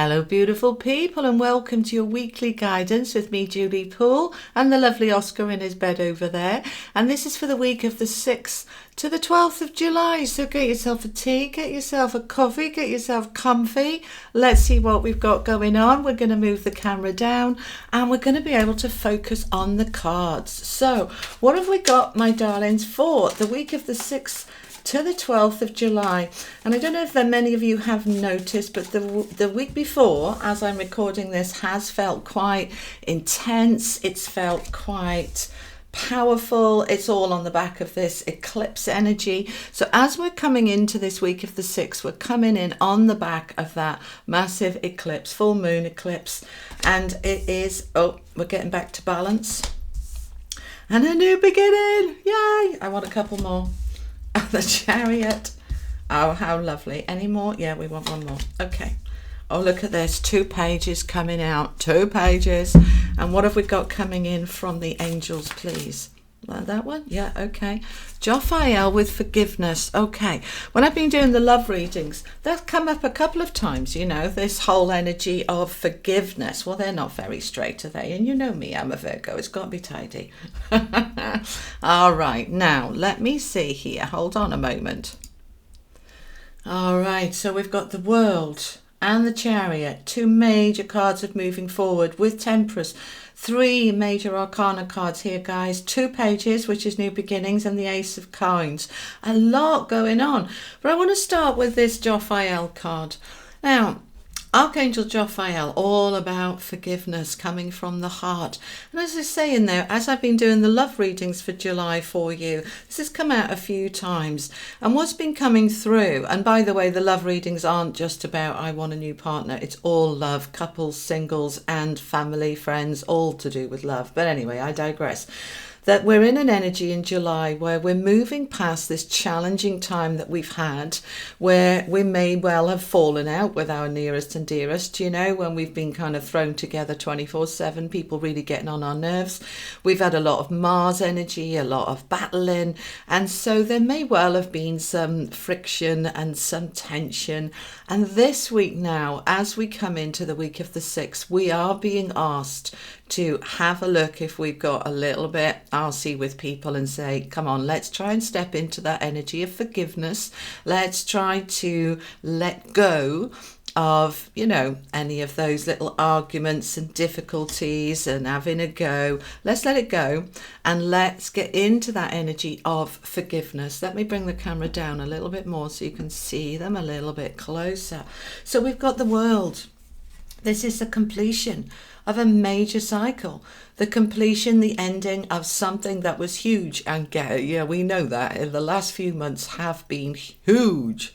Hello beautiful people, and welcome to your weekly guidance with me, Julie Poole, and the lovely Oscar in his bed over there. And this is for the week of the 6th to the 12th of July. So get yourself a tea, get yourself a coffee, get yourself comfy. Let's see what we've got going on. We're going to move the camera down and we're going to be able to focus on the cards. So what have we got, my darlings, for the week of the 6th to the 12th of July? And I don't know if many of you have noticed, but the week before, as I'm recording this, has felt quite intense. It's felt quite powerful. It's all on the back of this eclipse energy. So as we're coming into this week of the 6th, we're coming in on the back of that massive eclipse, full moon eclipse. And it is, we're getting back to balance and a new beginning. Yay! I want a couple more. The Chariot. Oh, how lovely. Any more? Yeah, we want one more. Okay. Oh, look at this. 2 pages coming out. 2 pages. And what have we got coming in from the angels, please? That one? Yeah, okay. Jophiel with forgiveness. Okay. When I've been doing the love readings, that's come up a couple of times, you know, this whole energy of forgiveness. Well, they're not very straight, are they? And you know me, I'm a Virgo. It's got to be tidy. All right. Now, let me see here. Hold on a moment. All right. So we've got the World and the Chariot, 2 major cards of moving forward with Temperance. 3 major arcana cards here, guys. 2 pages, which is new beginnings, and the Ace of Coins. A lot going on. But I want to start with this Jophiel card. Now, Archangel Jophiel, all about forgiveness coming from the heart. And as I say in there, as I've been doing the love readings for July for you, this has come out a few times. And what's been coming through, and by the way, the love readings aren't just about I want a new partner. It's all love, couples, singles, and family, friends, all to do with love. But anyway, I digress. That we're in an energy in July where we're moving past this challenging time that we've had, where we may well have fallen out with our nearest and dearest, you know, when we've been kind of thrown together 24/7, people really getting on our nerves. We've had a lot of Mars energy, a lot of battling, and so there may well have been some friction and some tension. And this week now, as we come into the week of the 6th, we are being asked to have a look if we've got a little bit arsey with people and say, come on, let's try and step into that energy of forgiveness. Let's try to let go of, you know, any of those little arguments and difficulties and having a go. Let's let it go and let's get into that energy of forgiveness. Let me bring the camera down a little bit more so you can see them a little bit closer. So we've got the World. This is the completion of a major cycle, the completion, the ending of something that was huge. And yeah, we know that in the last few months have been huge.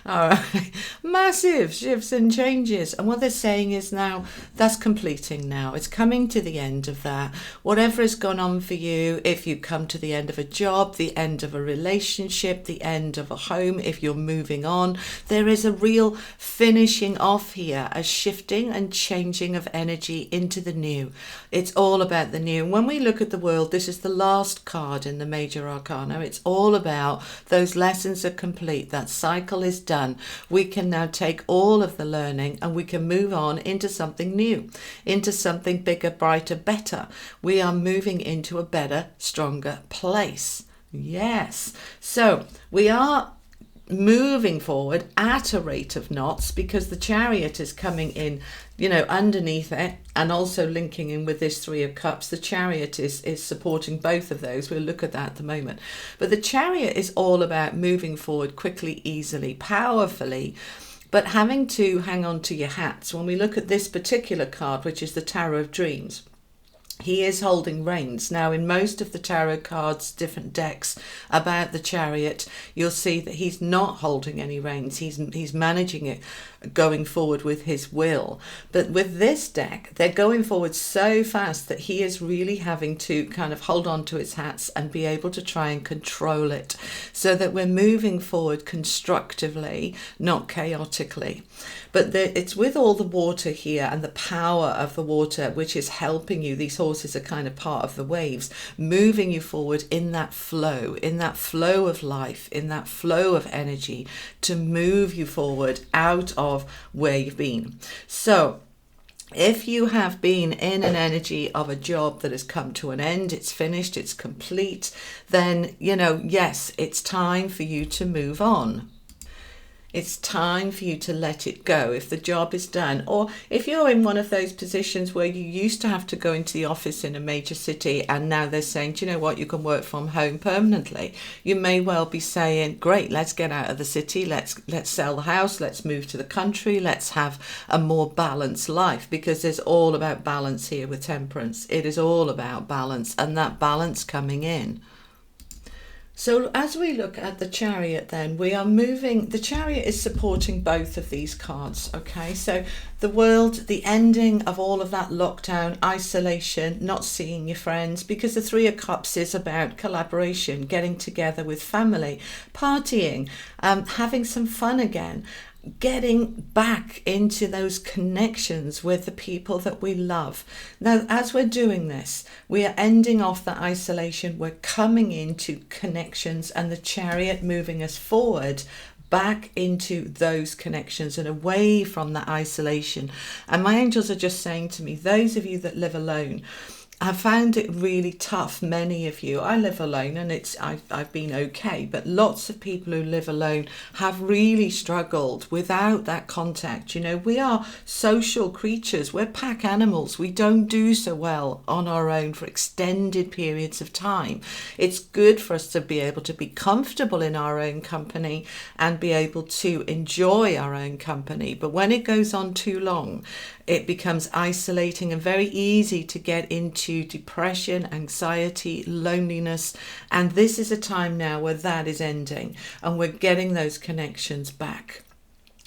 All right, massive shifts and changes. And what they're saying is now that's completing now. It's coming to the end of that. Whatever has gone on for you, if you come to the end of a job, the end of a relationship, the end of a home, if you're moving on, there is a real finishing off here, a shifting and changing of energy into the new. It's all about the new. And when we look at the World, this is the last card in the major arcana. It's all about those lessons are complete. That cycle is done. We can now take all of the learning and we can move on into something new, into something bigger, brighter, better. We are moving into a better, stronger place. Yes. So we are moving forward at a rate of knots because the Chariot is coming in, you know, underneath it, and also linking in with this 3 of Cups. The Chariot is supporting both of those. We'll look at that at the moment. But the Chariot is all about moving forward quickly, easily, powerfully, but having to hang on to your hats. When we look at this particular card, which is the Tarot of Dreams, he is holding reins. Now, in most of the tarot cards, different decks about the Chariot, you'll see that he's not holding any reins. He's managing it, going forward with his will. But with this deck, they're going forward so fast that he is really having to kind of hold on to his hats and be able to try and control it so that we're moving forward constructively, not chaotically. But it's with all the water here and the power of the water, which is helping you, these horses are kind of part of the waves, moving you forward in that flow of life, in that flow of energy to move you forward out of where you've been. So if you have been in an energy of a job that has come to an end, it's finished, it's complete, then, yes, it's time for you to move on. It's time for you to let it go if the job is done. Or if you're in one of those positions where you used to have to go into the office in a major city and now they're saying, do you know what, you can work from home permanently. You may well be saying, great, let's get out of the city, let's sell the house, let's move to the country, let's have a more balanced life, because it's all about balance here with temperance. It is all about balance, and that balance coming in. So as we look at the Chariot, then we are moving, the Chariot is supporting both of these cards, okay? So the world, the ending of all of that lockdown, isolation, not seeing your friends, because the Three of Cups is about collaboration, getting together with family, partying, having some fun again, getting back into those connections with the people that we love. Now, as we're doing this, we are ending off that isolation. We're coming into connections, and the Chariot moving us forward back into those connections and away from that isolation. And my angels are just saying to me, those of you that live alone, I found it really tough. Many of you, I live alone, and I've been okay, but lots of people who live alone have really struggled without that contact. We are social creatures. We're pack animals. We don't do so well on our own for extended periods of time. It's good for us to be able to be comfortable in our own company and be able to enjoy our own company. But when it goes on too long, it becomes isolating and very easy to get into depression, anxiety, loneliness. And this is a time now where that is ending and we're getting those connections back.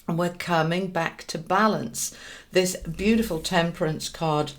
And we're coming back to balance. This beautiful Temperance card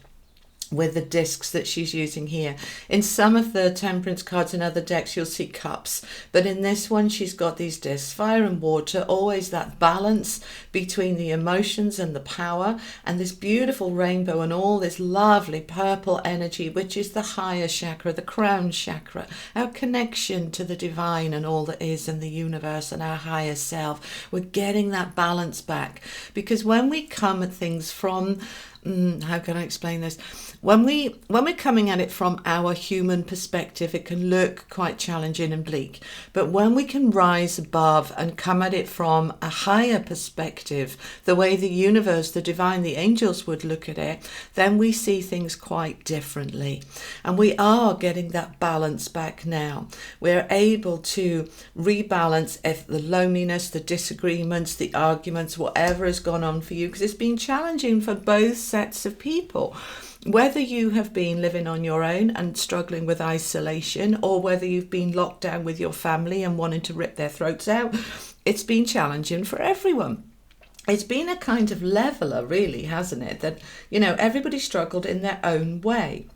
with the discs that she's using here. In some of the Temperance cards in other decks, you'll see cups. But in this one, she's got these discs, fire and water, always that balance between the emotions and the power, and this beautiful rainbow and all this lovely purple energy, which is the higher chakra, the crown chakra, our connection to the divine and all that is in the universe and our higher self. We're getting that balance back, because when we come at things from how can I explain this? When we're coming at it from our human perspective, it can look quite challenging and bleak. But when we can rise above and come at it from a higher perspective, the way the universe, the divine, the angels would look at it, then we see things quite differently. And we are getting that balance back now. We're able to rebalance if the loneliness, the disagreements, the arguments, whatever has gone on for you, because it's been challenging for both sets of people. Whether you have been living on your own and struggling with isolation, or whether you've been locked down with your family and wanting to rip their throats out, it's been challenging for everyone. It's been a kind of leveler, really, hasn't it? That, everybody struggled in their own way,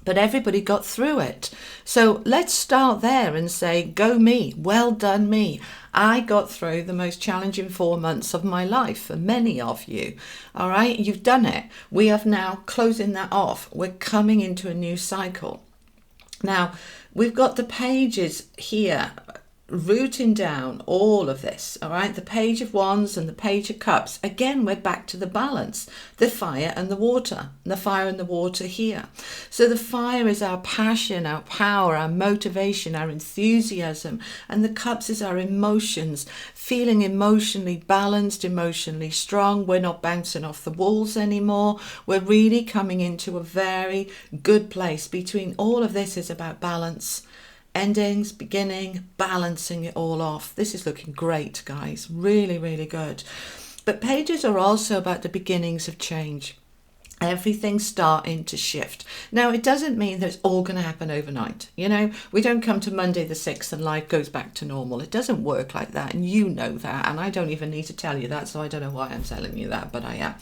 but everybody got through it. So let's start there and say, go me, well done me. I got through the most challenging 4 months of my life for many of you. All right, you've done it. We are now closing that off. We're coming into a new cycle. Now, we've got the pages here rooting down all of this, all right? The Page of Wands and the Page of Cups. Again, we're back to the balance, the fire and the water, and the fire and the water here. So the fire is our passion, our power, our motivation, our enthusiasm, and the cups is our emotions, feeling emotionally balanced, emotionally strong. We're not bouncing off the walls anymore. We're really coming into a very good place. Between all of this is about balance. Endings, beginning, balancing it all off. This is looking great, guys. Really, really good. But pages are also about the beginnings of change. Everything's starting to shift. Now, it doesn't mean that it's all going to happen overnight. We don't come to Monday the 6th and life goes back to normal. It doesn't work like that. And you know that. And I don't even need to tell you that. So I don't know why I'm telling you that, but I am.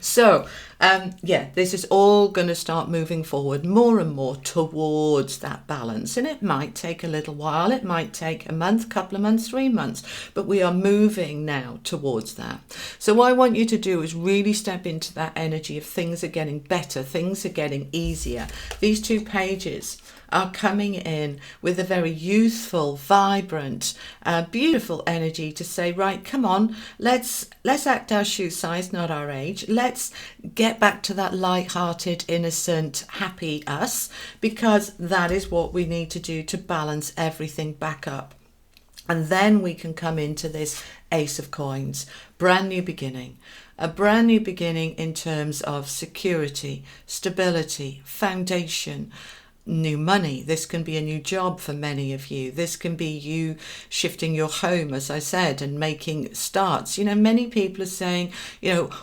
So, this is all going to start moving forward more and more towards that balance. And it might take a little while. It might take a month, couple of months, 3 months. But we are moving now towards that. So what I want you to do is really step into that energy energy of things are getting better, things are getting easier. These 2 pages are coming in with a very youthful, vibrant, beautiful energy to say, right, come on, let's act our shoe size, not our age. Let's get back to that light-hearted, innocent, happy us, because that is what we need to do to balance everything back up. And then we can come into this Ace of Coins, brand new beginning. A brand new beginning in terms of security, stability, foundation, new money. This can be a new job for many of you. This can be you shifting your home, as I said, and making starts. Many people are saying,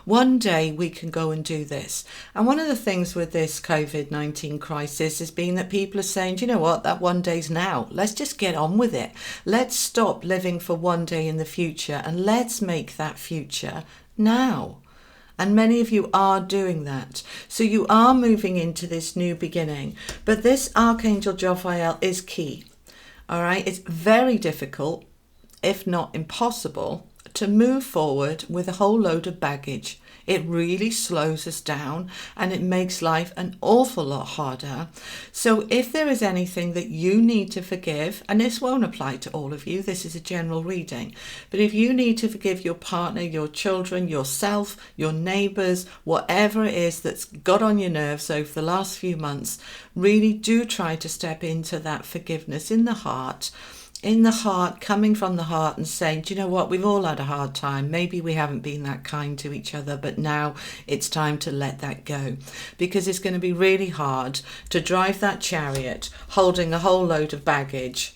one day we can go and do this. And one of the things with this COVID-19 crisis has been that people are saying, do you know what, that one day's now. Let's just get on with it. Let's stop living for one day in the future and let's make that future now. And many of you are doing that. So you are moving into this new beginning. But this Archangel Jophiel is key. All right. It's very difficult, if not impossible, to move forward with a whole load of baggage. It really slows us down and it makes life an awful lot harder. So if there is anything that you need to forgive, and this won't apply to all of you, this is a general reading, but if you need to forgive your partner, your children, yourself, your neighbours, whatever it is that's got on your nerves over the last few months, really do try to step into that forgiveness in the heart, coming from the heart and saying, do you know what, we've all had a hard time. Maybe we haven't been that kind to each other, but now it's time to let that go, because it's going to be really hard to drive that chariot holding a whole load of baggage.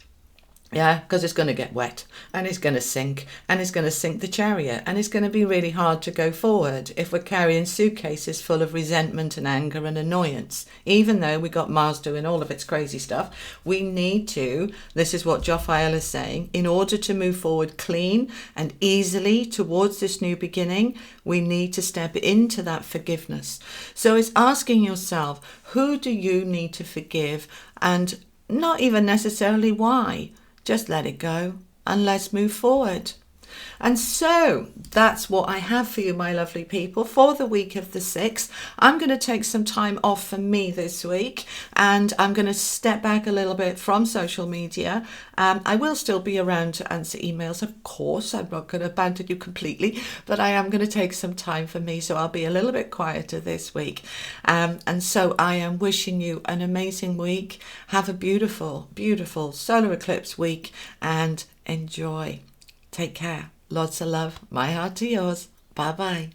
Yeah, because it's going to get wet and it's going to sink the chariot, and it's going to be really hard to go forward if we're carrying suitcases full of resentment and anger and annoyance. Even though we got Mars doing all of its crazy stuff, we need to, this is what Jophiel is saying, in order to move forward clean and easily towards this new beginning, we need to step into that forgiveness. So it's asking yourself, who do you need to forgive, and not even necessarily why. Just let it go and let's move forward. And so that's what I have for you, my lovely people, for the week of the 6th. I'm going to take some time off for me this week, and I'm going to step back a little bit from social media. I will still be around to answer emails, of course. I'm not going to abandon you completely, but I am going to take some time for me, so I'll be a little bit quieter this week. And so I am wishing you an amazing week. Have a beautiful, beautiful solar eclipse week and enjoy. Take care. Lots of love. My heart to yours. Bye-bye.